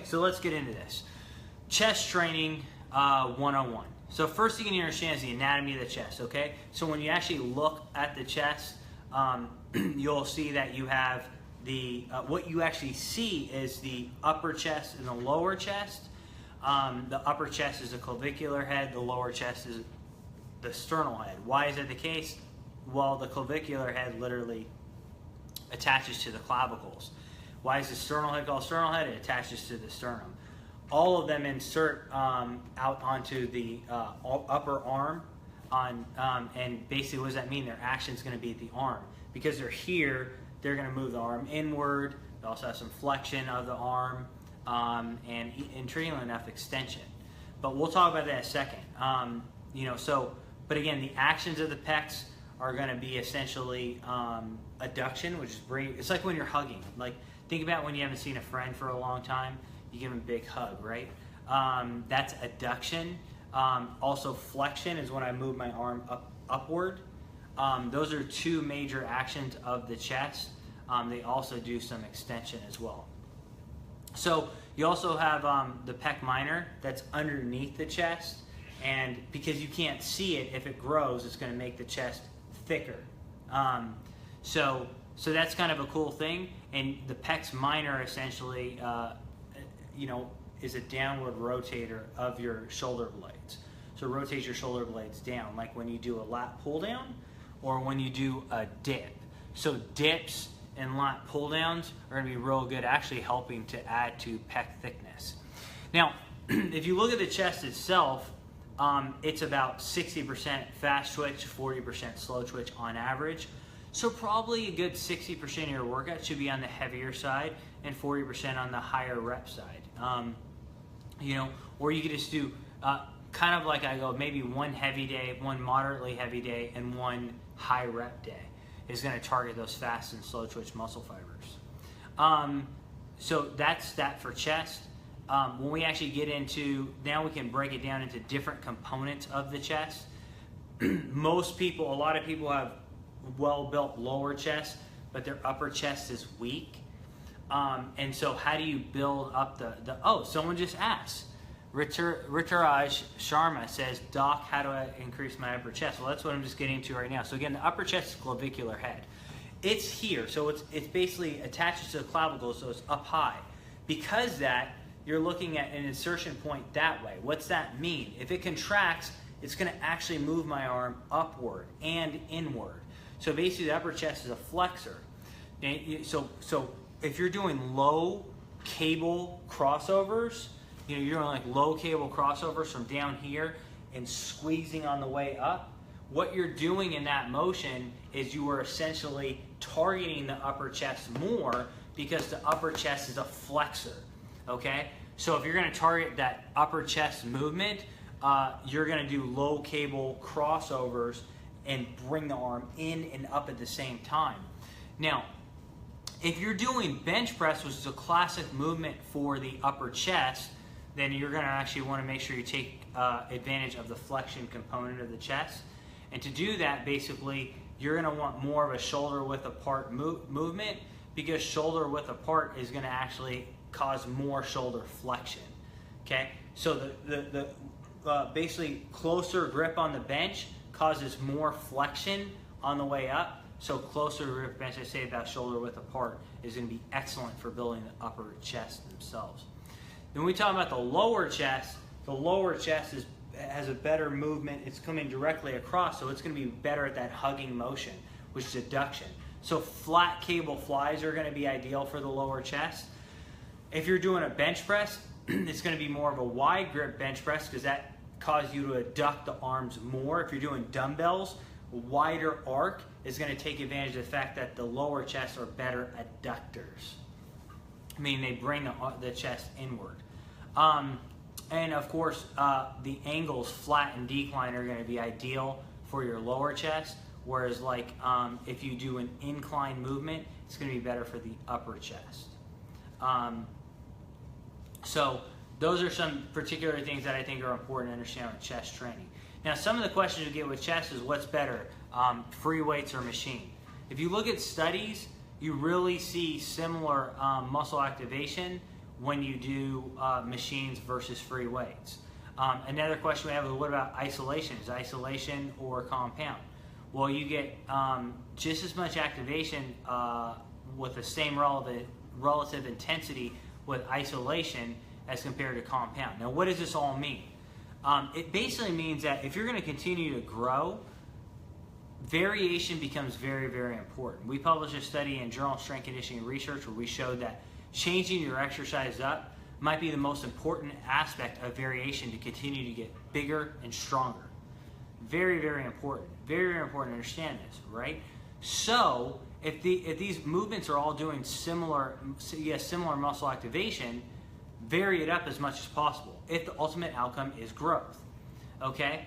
so let's get into this. Chest training 101. So first thing you need to understand is the anatomy of the chest, okay? So when you actually look at the chest, you'll see that you have the, what you actually see is the upper chest and the lower chest. The upper chest is the clavicular head, the lower chest is the sternal head. Why is that the case? Well, the clavicular head literally attaches to the clavicles. Why is the sternal head called sternal head? It attaches to the sternum. All of them insert out onto the upper arm, and basically what does that mean? Their action is going to be at the arm. Because they're here, they're going to move the arm inward. They also have some flexion of the arm, and intriguingly enough, extension. But we'll talk about that in a second. But again, the actions of the pecs are going to be essentially adduction, which is it's like when you're hugging. Like, think about when you haven't seen a friend for a long time, you give them a big hug, right? That's adduction. Also, flexion is when I move my arm upward. Those are two major actions of the chest. They also do some extension as well. So you also have the pec minor that's underneath the chest, and because you can't see it, if it grows, it's going to make the chest thicker. So that's kind of a cool thing. And the pec minor essentially, is a downward rotator of your shoulder blades. So rotate your shoulder blades down, like when you do a lat pull down or when you do a dip. So dips and lat pull downs are going to be real good, actually helping to add to pec thickness. Now, if you look at the chest itself, it's about 60% fast twitch, 40% slow twitch on average. So probably a good 60% of your workout should be on the heavier side and 40% on the higher rep side. Or you could just do kind of like I go, maybe one heavy day, one moderately heavy day, and one high rep day is going to target those fast and slow twitch muscle fibers. So that's that for chest. When we actually get into, now we can break it down into different components of the chest. A lot of people have well-built lower chest, but their upper chest is weak. And so how do you build up someone just asked. Rituraj Sharma says, Doc, how do I increase my upper chest? Well, that's what I'm just getting to right now. So again, the upper chest is clavicular head. It's here, so it's basically attached to the clavicle, so it's up high. Because that, you're looking at an insertion point that way. What's that mean? If it contracts, it's going to actually move my arm upward and inward. So basically, the upper chest is a flexor. So if you're doing low cable crossovers, you're doing like low cable crossovers from down here and squeezing on the way up, what you're doing in that motion is you are essentially targeting the upper chest more because the upper chest is a flexor, okay? So if you're gonna target that upper chest movement, you're gonna do low cable crossovers and bring the arm in and up at the same time. Now, if you're doing bench press, which is a classic movement for the upper chest, then you're going to actually want to make sure you take advantage of the flexion component of the chest. And to do that, basically, you're going to want more of a shoulder width apart movement, because shoulder width apart is going to actually cause more shoulder flexion. Okay, so the basically closer grip on the bench causes more flexion on the way up. So closer grip bench, I say about shoulder width apart, is going to be excellent for building the upper chest themselves. Then we talk about the lower chest has a better movement. It's coming directly across, so it's going to be better at that hugging motion, which is adduction. So flat cable flies are going to be ideal for the lower chest. If you're doing a bench press, it's going to be more of a wide grip bench press because that causes you to adduct the arms more. If you're doing dumbbells, a wider arc is going to take advantage of the fact that the lower chests are better adductors. Meaning they bring the chest inward. And of course, the angles flat and decline are going to be ideal for your lower chest, whereas like if you do an incline movement, it's going to be better for the upper chest. So those are some particular things that I think are important to understand with chest training. Now, some of the questions you get with chest is what's better, free weights or machine? If you look at studies, you really see similar muscle activation when you do machines versus free weights. Another question we have is, what about isolation? Is isolation or compound? Well, you get just as much activation with the same relative intensity with isolation as compared to compound. Now, what does this all mean? It basically means that if you're going to continue to grow, variation becomes very, very important. We published a study in Journal of Strength Conditioning Research where we showed that changing your exercise up might be the most important aspect of variation to continue to get bigger and stronger. Very, very important. Very, very important to understand this, right? So, if these movements are all doing similar muscle activation, vary it up as much as possible if the ultimate outcome is growth. Okay?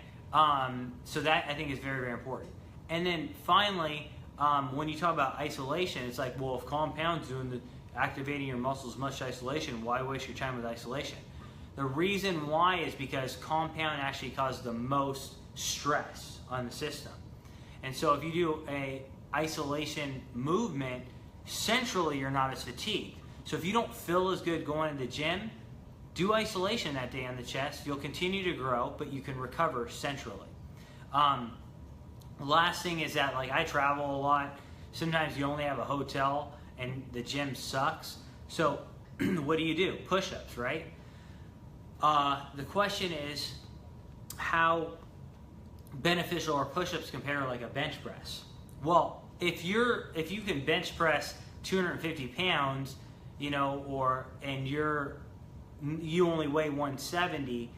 So that, I think, is very, very important. And then finally, when you talk about isolation, it's like, well, if compound's doing activating your muscles much isolation, why waste your time with isolation? The reason why is because compound actually causes the most stress on the system. And so if you do a isolation movement, centrally you're not as fatigued. So if you don't feel as good going to the gym, do isolation that day on the chest. You'll continue to grow, but you can recover centrally. Last thing is that, like, I travel a lot. Sometimes you only have a hotel and the gym sucks. So what do? Push-ups, right? The question is, how beneficial are push-ups compared to like a bench press? Well, if you can bench press 250 pounds, you know, and you only weigh 170,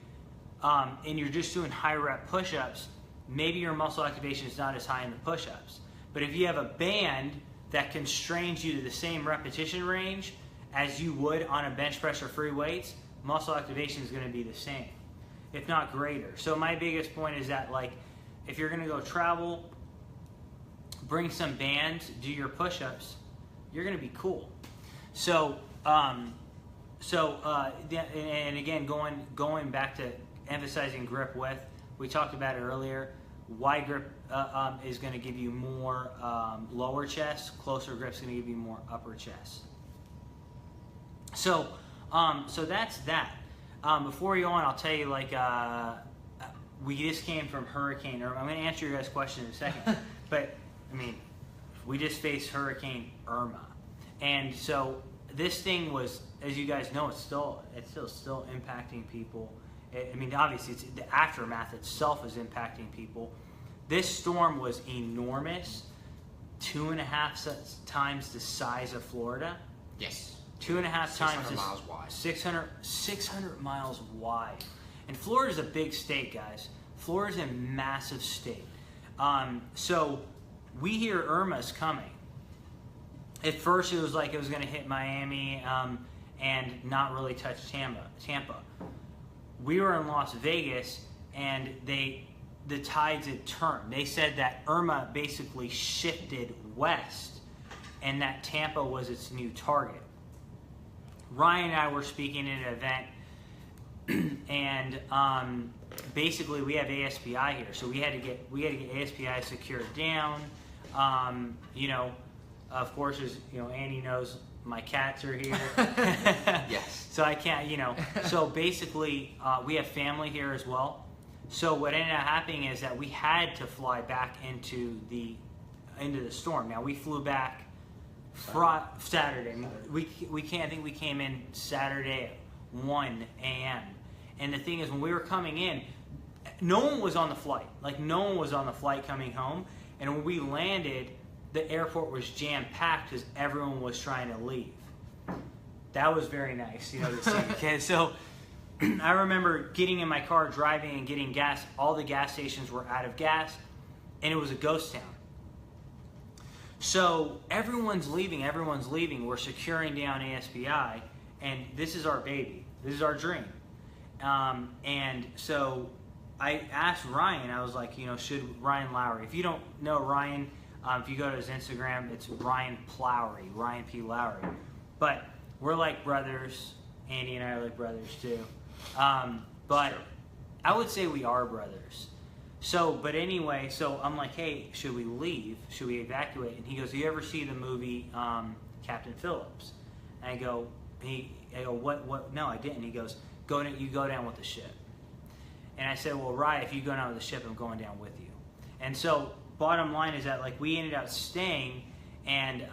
and you're just doing high rep push-ups, maybe your muscle activation is not as high in the push-ups. But if you have a band that constrains you to the same repetition range as you would on a bench press or free weights, muscle activation is going to be the same, if not greater. So my biggest point is that, like, if you're going to go travel, bring some bands, do your push-ups, you're going to be cool. So, and again, going back to emphasizing grip width, we talked about it earlier. Wide grip is going to give you more lower chest. Closer grip is going to give you more upper chest. So that's that. Before we go on, I'll tell you, like, we just came from Hurricane Irma. I'm going to answer your guys' question in a second. But, I mean, we just faced Hurricane Irma. And so this thing was, as you guys know, it's still impacting people. I mean, obviously, the aftermath itself is impacting people. This storm was enormous, 2.5 times the size of Florida. Yes. 2.5 times 600 miles wide. 600 miles wide. And Florida's a big state, guys. Florida's a massive state. So we hear Irma's coming. At first, it was like it was going to hit Miami and not really touch Tampa. We were in Las Vegas, and the tides had turned. They said that Irma basically shifted west, and that Tampa was its new target. Ryan and I were speaking at an event, and basically we have ASPI here, so we had to get ASPI secured down. You know, of course, as you know, Andy knows, my cats are here. Yes. So I can't, you know. So basically, we have family here as well. So what ended up happening is that we had to fly back into the storm. Now we flew back Saturday. We can't. I think we came in Saturday at 1 a.m. And the thing is, when we were coming in, no one was on the flight. Like, no one was on the flight coming home. And when we landed, the airport was jam-packed because everyone was trying to leave. That was very nice, you know, to see. Okay, so I remember getting in my car, driving and getting gas. All the gas stations were out of gas, and it was a ghost town. So everyone's leaving. We're securing down ASPI, and this is our baby. This is our dream. And so I asked Ryan, I was like, you know, should Ryan Lowry, if you don't know Ryan, if you go to his Instagram, it's Ryan Plowry, Ryan P. Lowry. But we're like brothers. Andy and I are like brothers too. But sure. I would say we are brothers. So, but anyway, so I'm like, hey, should we leave? Should we evacuate? And he goes, do you ever see the movie Captain Phillips? And I go, I go, what? No, I didn't. He goes, you go down with the ship. And I said, well, Rye, if you go down with the ship, I'm going down with you. And so, bottom line is that like we ended up staying, and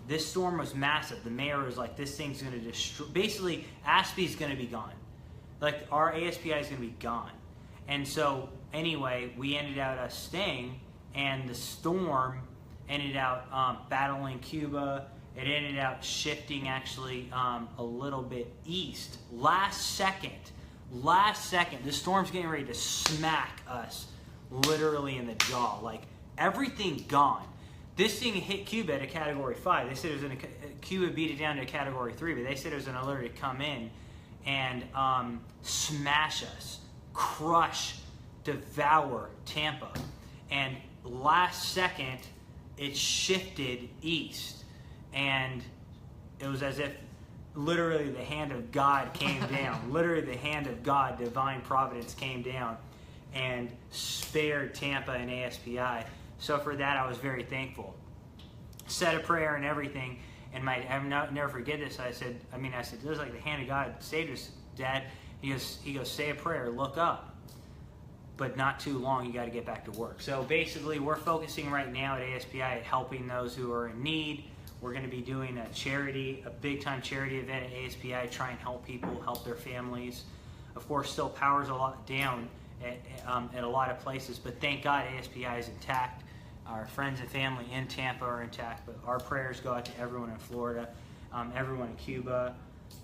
this storm was massive. The mayor was like, this thing's going to destroy. Basically, ASPE's going to be gone. Like our ASPI is going to be gone. And so, anyway, we ended up staying, and the storm ended up battling Cuba. It ended up shifting actually a little bit east. Last second, the storm's getting ready to smack us literally in the jaw. Like everything gone. This thing hit Cuba at a Category 5. They said it was in Cuba beat it down to a Category 3, but they said it was going to literally come in and smash us, crush, devour Tampa. And last second, it shifted east. And it was as if literally the hand of God came down. Literally the hand of God, divine providence came down and spared Tampa and ASPI. So for that, I was very thankful. Said a prayer and everything. And I'll never forget this. I said, it was like the hand of God saved us, Dad. He goes, say a prayer, look up. But not too long, you got to get back to work. So basically, we're focusing right now at ASPI at helping those who are in need. We're going to be doing a big-time charity event at ASPI, try and help people, help their families. Of course, still power's a lot down at a lot of places, but thank God ASPI is intact. Our friends and family in Tampa are intact, but our prayers go out to everyone in Florida, everyone in Cuba,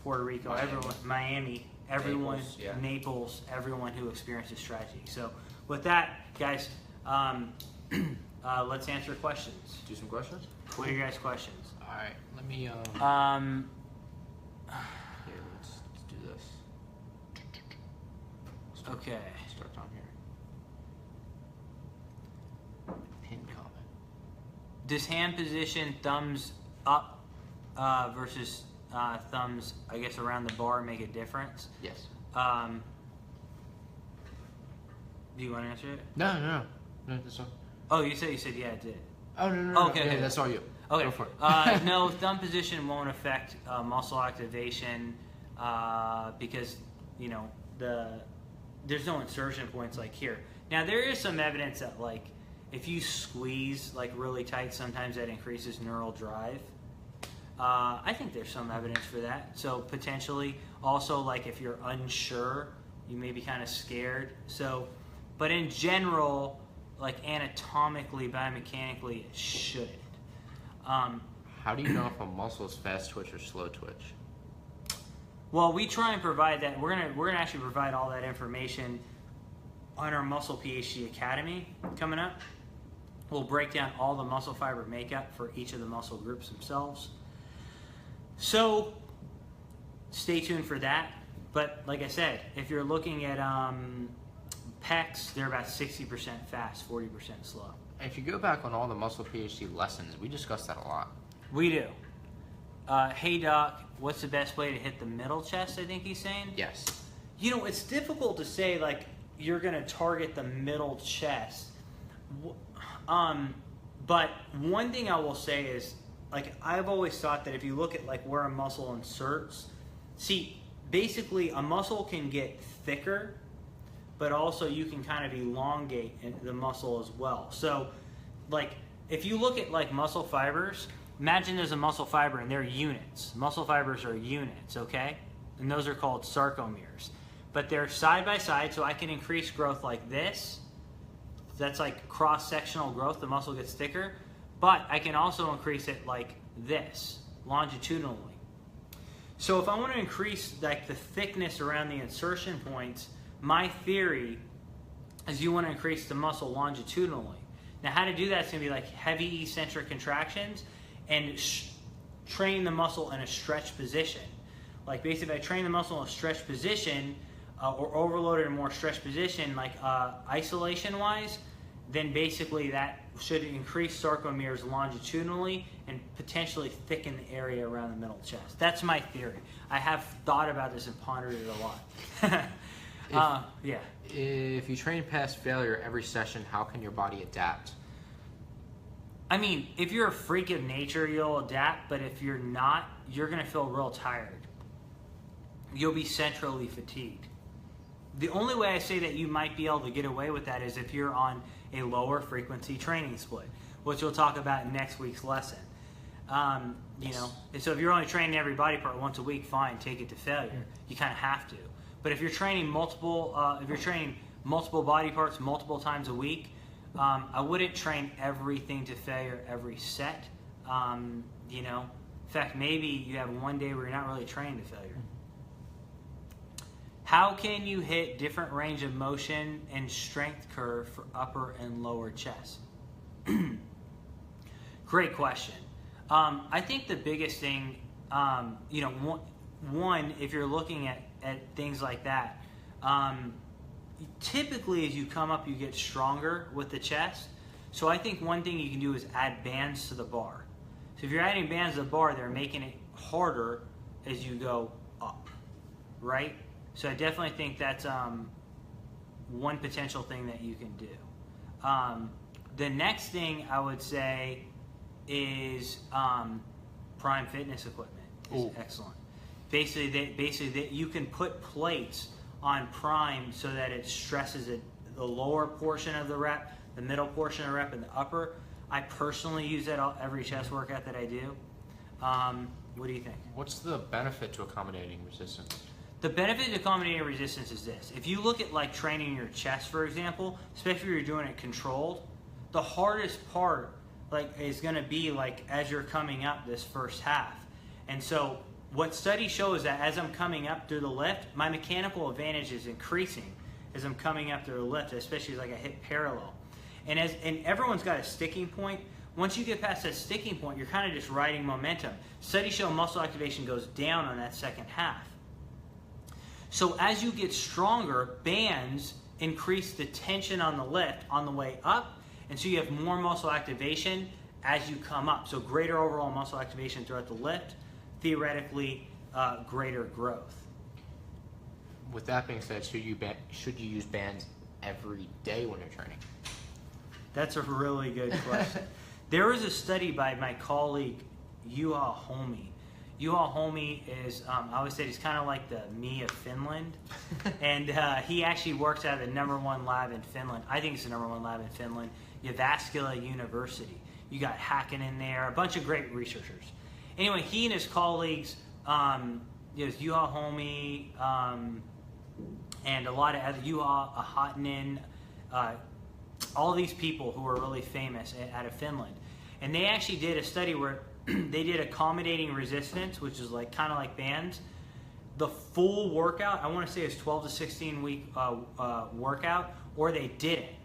Puerto Rico, everyone, Miami, everyone, Naples, everyone who experienced this tragedy. So with that, guys, let's answer questions. Do some questions? What are your guys' questions? All right, let me. Here, let's do this. Okay. Start on here. Pin comment. Does hand position thumbs up versus thumbs, I guess, around the bar make a difference? Yes. Do you want to answer it? No, that's all. Oh, you said yeah, it did. Oh no. Okay, Yeah, okay. that's all you. Okay. Go for it. No, thumb position won't affect muscle activation because there's no insertion points like here. Now there is some evidence that like if you squeeze like really tight, sometimes that increases neural drive. I think there's some evidence for that. So potentially, also like if you're unsure, you may be kind of scared. So, but in general, like anatomically, biomechanically, it shouldn't. How do you know if a muscle is fast twitch or slow twitch? Well, we try and provide that. We're gonna actually provide all that information on our Muscle Ph.D. Academy coming up. We'll break down all the muscle fiber makeup for each of the muscle groups themselves. So stay tuned for that. But like I said, if you're looking at pecs, they're about 60% fast, 40% slow. If you go back on all the Muscle Ph.D. lessons, we discussed that a lot. We do. Hey Doc, what's the best way to hit the middle chest, I think he's saying? Yes. You know, it's difficult to say like you're going to target the middle chest. But one thing I will say is, like, I've always thought that if you look at like where a muscle inserts, see, basically a muscle can get thicker, but also you can kind of elongate the muscle as well. So, like, if you look at like muscle fibers, imagine there's a muscle fiber and they're units. Muscle fibers are units, okay? And those are called sarcomeres. But they're side by side, so I can increase growth like this. That's like cross-sectional growth, the muscle gets thicker. But I can also increase it like this, longitudinally. So if I want to increase like the thickness around the insertion points, my theory is you want to increase the muscle longitudinally. Now how to do that is going to be like heavy eccentric contractions and train the muscle in a stretch position. Like basically if I train the muscle in a stretch position or overload it in a more stretched position, like isolation-wise, then basically that should increase sarcomeres longitudinally and potentially thicken the area around the middle chest. That's my theory. I have thought about this and pondered it a lot. Yeah. If you train past failure every session, how can your body adapt? I mean, if you're a freak of nature, you'll adapt, but if you're not, you're going to feel real tired. you'll be centrally fatigued. The only way I say that you might be able to get away with that is if you're on a lower frequency training split, which we'll talk about in next week's lesson. You know, and so if you're only training every body part once a week, fine, take it to failure. You kind of have to. But if you're training multiple body parts multiple times a week, I wouldn't train everything to failure every set. You know, in fact, maybe you have one day where you're not really training to failure. How can you hit different range of motion and strength curve for upper and lower chest? Great question. I think the biggest thing, you know, one, if you're looking at things like that, typically as you come up, you get stronger with the chest. So I think one thing you can do is add bands to the bar. So if you're adding bands to the bar, they're making it harder as you go up, right? So I definitely think that's one potential thing that you can do. The next thing I would say is Prime fitness equipment is excellent. Basically, you can put plates on Prime so that it stresses the lower portion of the rep, the middle portion of the rep, and the upper. I personally use that every chest workout that I do. What do you think? What's the benefit to accommodating resistance? The benefit to accommodating resistance is this. If you look at like training your chest, for example, especially if you're doing it controlled, the hardest part is going to be like as you're coming up this first half. And so what studies show is that as I'm coming up through the lift, my mechanical advantage is increasing as I'm coming up through the lift, especially like I hit parallel. And everyone's got a sticking point. Once you get past that sticking point, you're kind of just riding momentum. Studies show muscle activation goes down on that second half. So as you get stronger, bands increase the tension on the lift on the way up, and so you have more muscle activation as you come up. So greater overall muscle activation throughout the lift, theoretically greater growth. With that being said, should you use bands every day when you're training? That's a really good question. There was a study by my colleague, Juha Holmi. Juha Holmi is, I always say he's kind of like the me of Finland. And he actually works at the #1 lab in Finland. I think it's the #1 lab in Finland, Jyväskylä University. You got Hacken in there, a bunch of great researchers. Anyway, he and his colleagues, Juha Holmi, and a lot of other, Juha Ahatanen, all these people who are really famous out of Finland. And they actually did a study where they did accommodating resistance, which is like kind of like bands. The full workout, I want to say it's 12 to 16 week workout, or they didn't.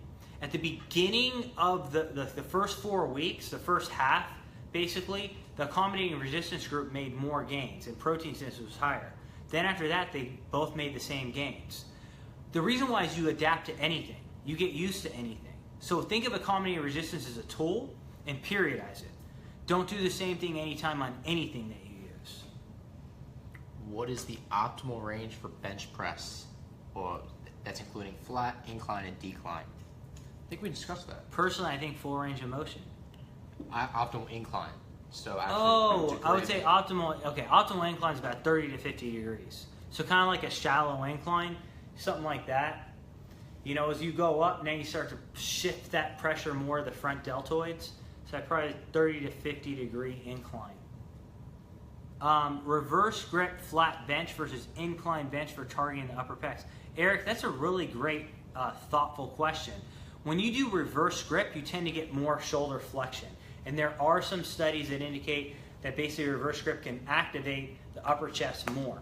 At the beginning of the first 4 weeks, the first half, basically, the accommodating resistance group made more gains and protein synthesis was higher. Then after that, they both made the same gains. The reason why is you adapt to anything. You get used to anything. So think of accommodating resistance as a tool and periodize it. Don't do the same thing anytime on anything that you use. What is the optimal range for bench press? Or that's including flat, incline, and decline. I think we discussed that. Personally, I think full range of motion. Optimal incline. So actually, I would say optimal. Okay, optimal incline is about 30 to 50 degrees. So kind of like a shallow incline, something like that. You know, as you go up, now you start to shift that pressure more to the front deltoids. So probably 30 to 50 degree incline. Reverse grip flat bench versus incline bench for targeting the upper pecs. Eric, that's a really great, thoughtful question. When you do reverse grip, you tend to get more shoulder flexion. And there are some studies that indicate that basically reverse grip can activate the upper chest more.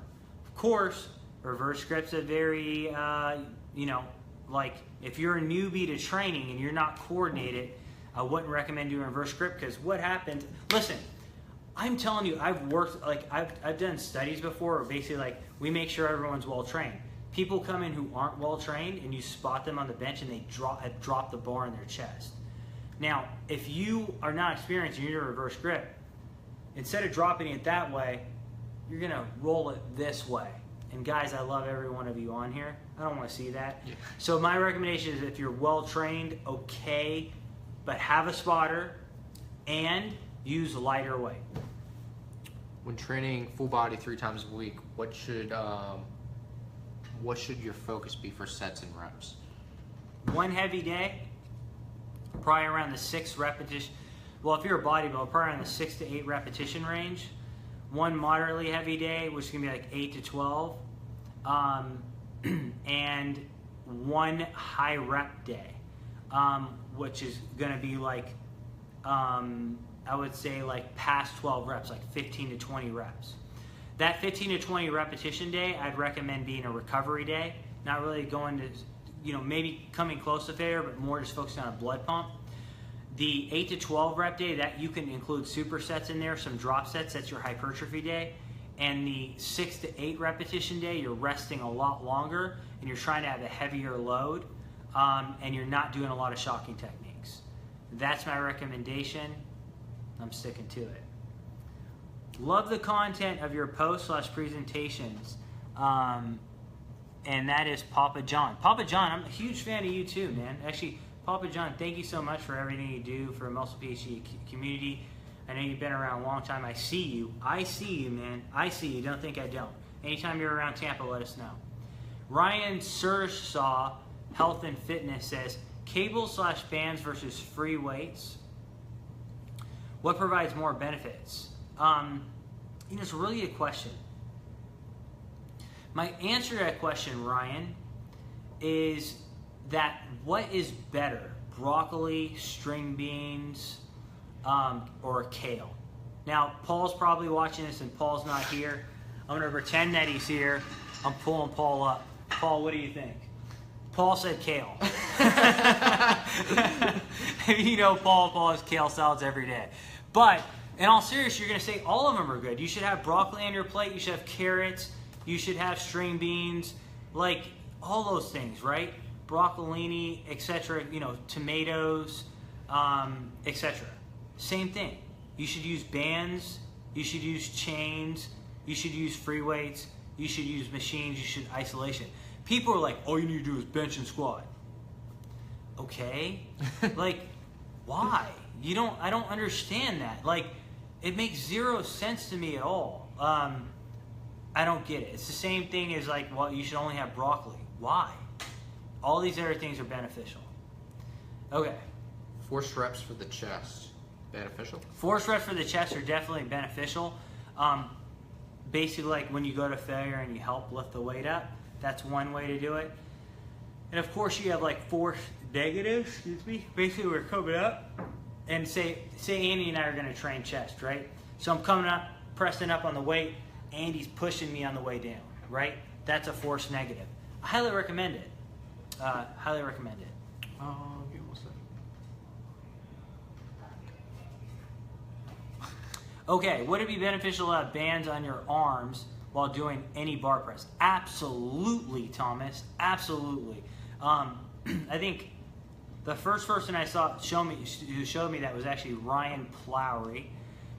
Of course, reverse grip's a very, like if you're a newbie to training and you're not coordinated, I wouldn't recommend doing reverse grip because what happens, listen, I'm telling you, I've done studies before where basically like we make sure everyone's well trained. People come in who aren't well trained and you spot them on the bench and they drop the bar in their chest. Now, if you are not experienced and you're doing reverse grip, instead of dropping it that way, you're gonna roll it this way. And guys, I love every one of you on here. I don't want to see that. Yeah. So my recommendation is if you're well trained, okay, but have a spotter and use lighter weight. When training full body 3 times a week, what should your focus be for sets and reps? One heavy day, probably around the 6 repetition. Well, if you're a bodybuilder, probably around the 6 to 8 repetition range. One moderately heavy day, which is gonna be like 8 to 12, and one high rep day, which is gonna be like, I would say like past 12 reps, like 15 to 20 reps. That 15 to 20 repetition day, I'd recommend being a recovery day, not really going to, maybe coming close to failure, but more just focusing on a blood pump. The 8 to 12 rep day, that you can include supersets in there, some drop sets, that's your hypertrophy day. And the 6 to 8 repetition day, you're resting a lot longer and you're trying to have a heavier load, and you're not doing a lot of shocking techniques. That's my recommendation. I'm sticking to it. Love the content of your post/presentations. And that is Papa John. Papa John, I'm a huge fan of you too, man. Actually, Papa John, thank you so much for everything you do for the Muscle Ph.D. community. I know you've been around a long time. I see you. I see you, man. I see you. Don't think I don't. Anytime you're around Tampa, let us know. Ryan Sursaw, Health and Fitness, says, cables/bands versus free weights. What provides more benefits? It's really a question. My answer to that question, Ryan, is that what is better, broccoli, string beans, or kale? Now, Paul's probably watching this and Paul's not here. I'm going to pretend that he's here. I'm pulling Paul up. Paul, what do you think? Paul said kale. Paul has kale salads every day. But in all seriousness, you're going to say all of them are good. You should have broccoli on your plate. You should have carrots. You should have string beans. Like all those things, right? Broccolini, etc. Tomatoes, etc. Same thing. You should use bands. You should use chains. You should use free weights. You should use machines. You should isolation. People are like, all you need to do is bench and squat. Okay, like, why? I don't understand that. Like, it makes zero sense to me at all. I don't get it. It's the same thing as like, well, you should only have broccoli. Why? All these other things are beneficial. Okay. Forced reps for the chest, beneficial? Forced reps for the chest are definitely beneficial. Basically, like when you go to failure and you help lift the weight up, that's one way to do it. And of course, you have like forced negatives. Basically, we're coming up, and say Andy and I are going to train chest, right? So I'm coming up, pressing up on the weight. Andy's pushing me on the way down, right? That's a forced negative. I highly recommend it. Highly recommend it. Give me 1 second. Okay, would it be beneficial to have bands on your arms while doing any bar press? Absolutely, Thomas. Absolutely. I think the first person I saw who showed me that was actually Ryan Plowry.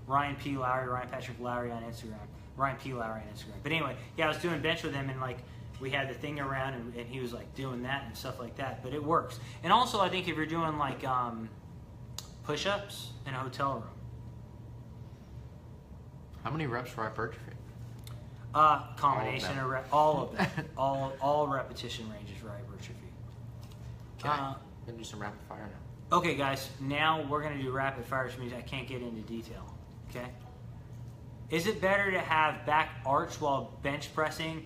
Ryan P. Lowry, Ryan Patrick Lowry on Instagram. Ryan P. Lowry on Instagram. But anyway, yeah, I was doing bench with him, and like we had the thing around, and he was like doing that and stuff like that. But it works. And also, I think if you're doing like push-ups in a hotel room. How many reps for hypertrophy? Combination of all of them. all repetition ranges for hypertrophy. Okay. I'm gonna do some rapid fire now. Okay, guys. Now we're gonna do rapid fire, which means I can't get into detail. Okay. Is it better to have back arch while bench pressing,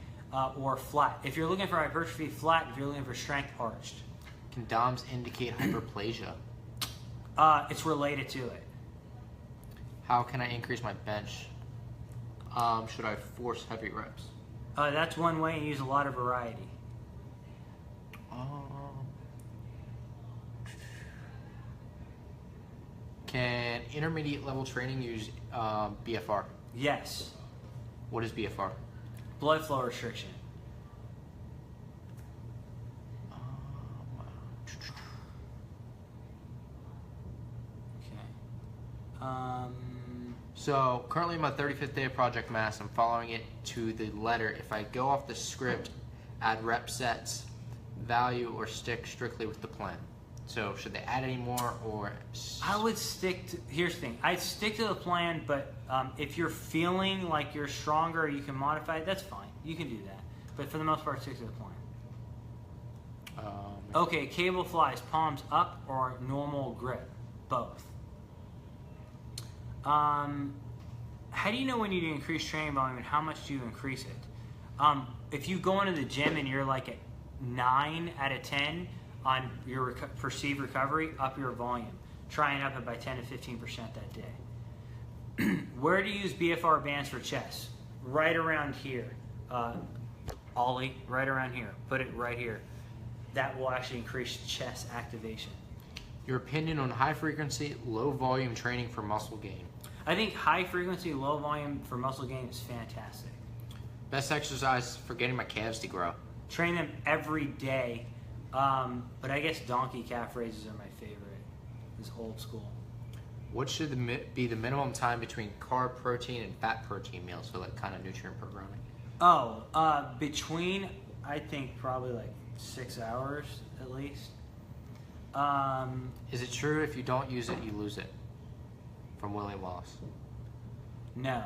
or flat? If you're looking for hypertrophy, flat. If you're looking for strength, arched. Can DOMS indicate hyperplasia? It's related to it. How can I increase my bench? Should I force heavy reps? That's one way, and use a lot of variety. Can intermediate level training use BFR? Yes. What is BFR? Blood flow restriction. Okay. So currently in my 35th day of Project Mass, I'm following it to the letter. If I go off the script, add rep sets, value, or stick strictly with the plan. So should they add any more or? I would stick to, here's the thing, I'd stick to the plan, but if you're feeling like you're stronger, you can modify it, that's fine. You can do that. But for the most part, stick to the plan. Okay, cable flies, palms up or normal grip? Both. How do you know when you need to increase training volume and how much do you increase it? If you go into the gym and you're like at 9 out of 10 on your perceived recovery, up your volume. Try and up it by 10 to 15% that day. Where to use BFR bands for chest? Right around here. Ollie, right around here. Put it right here. That will actually increase chest activation. Your opinion on high frequency, low volume training for muscle gain? I think high frequency, low volume for muscle gain is fantastic. Best exercise for getting my calves to grow? Train them every day. But I guess donkey calf raises are my favorite. It's old school. What should be the minimum time between carb protein and fat protein meals for like kind of nutrient programming? Between, I think probably like 6 hours at least. Is it true if you don't use it, you lose it? From William Wallace. No.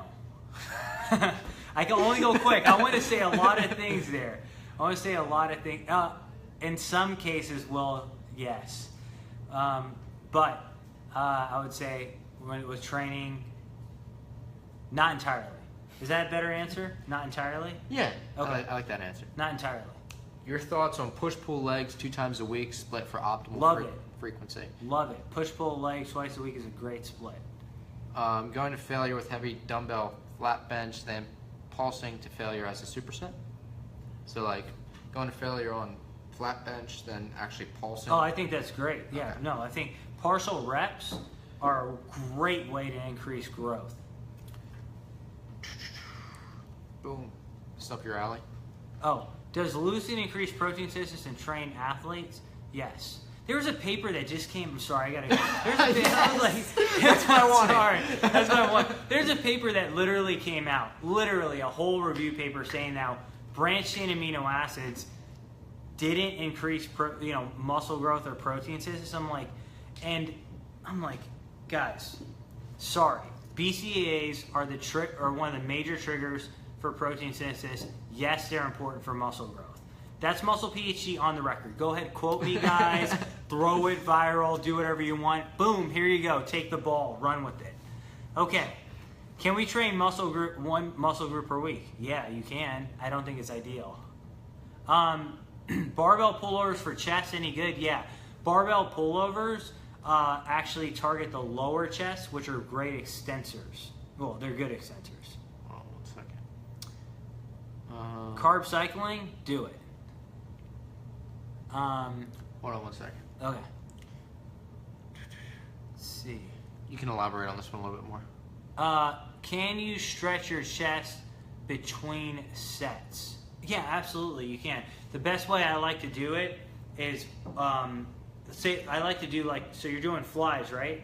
I can only go quick. I want to say a lot of things there. In some cases, well, yes. But I would say when it was training, not entirely. Is that a better answer? Not entirely? Yeah, Okay. I like that answer. Not entirely. Your thoughts on push-pull legs 2 times a week, split for optimal Love it. frequency? Love it. Push-pull legs twice a week is a great split. Going to failure with heavy dumbbell flat bench, then pulsing to failure as a superset? So like going to failure on flat bench, then actually pulsing? Oh, I think that's great. Yeah, Okay. no, I think partial reps are a great way to increase growth. Boom. It's up your alley. Oh, does leucine increase protein synthesis in trained athletes? Yes. There was a paper that just came. I'm sorry, I gotta go. There's a paper. I was like, That's what I wanted. Sorry, that's what I want. There's a paper that literally came out, literally a whole review paper saying now branched chain amino acids didn't increase, muscle growth or protein synthesis. I'm like, guys, sorry. BCAAs are one of the major triggers for protein synthesis. Yes, they're important for muscle growth. That's Muscle Ph.D. on the record. Go ahead, quote me, guys. Throw it viral. Do whatever you want. Boom, here you go. Take the ball. Run with it. Okay. Can we train one muscle group per week? Yeah, you can. I don't think it's ideal. Barbell pullovers for chest, any good? Yeah. Barbell pullovers actually target the lower chest, which are great extensors. Well, they're good extensors. Oh, 1 second. Carb cycling, do it. Hold on 1 second. Okay. Let's see. You can elaborate on this one a little bit more. Can you stretch your chest between sets? Yeah, absolutely, you can. The best way I like to do it is, say I like to do so you're doing flies, right?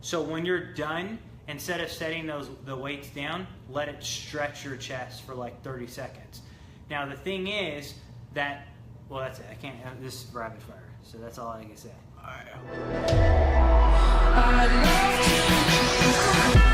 So when you're done, instead of setting the weights down, let it stretch your chest for like 30 seconds. Now the thing is that, well, that's it. I can't. This is rapid fire, so that's all I can say. All right.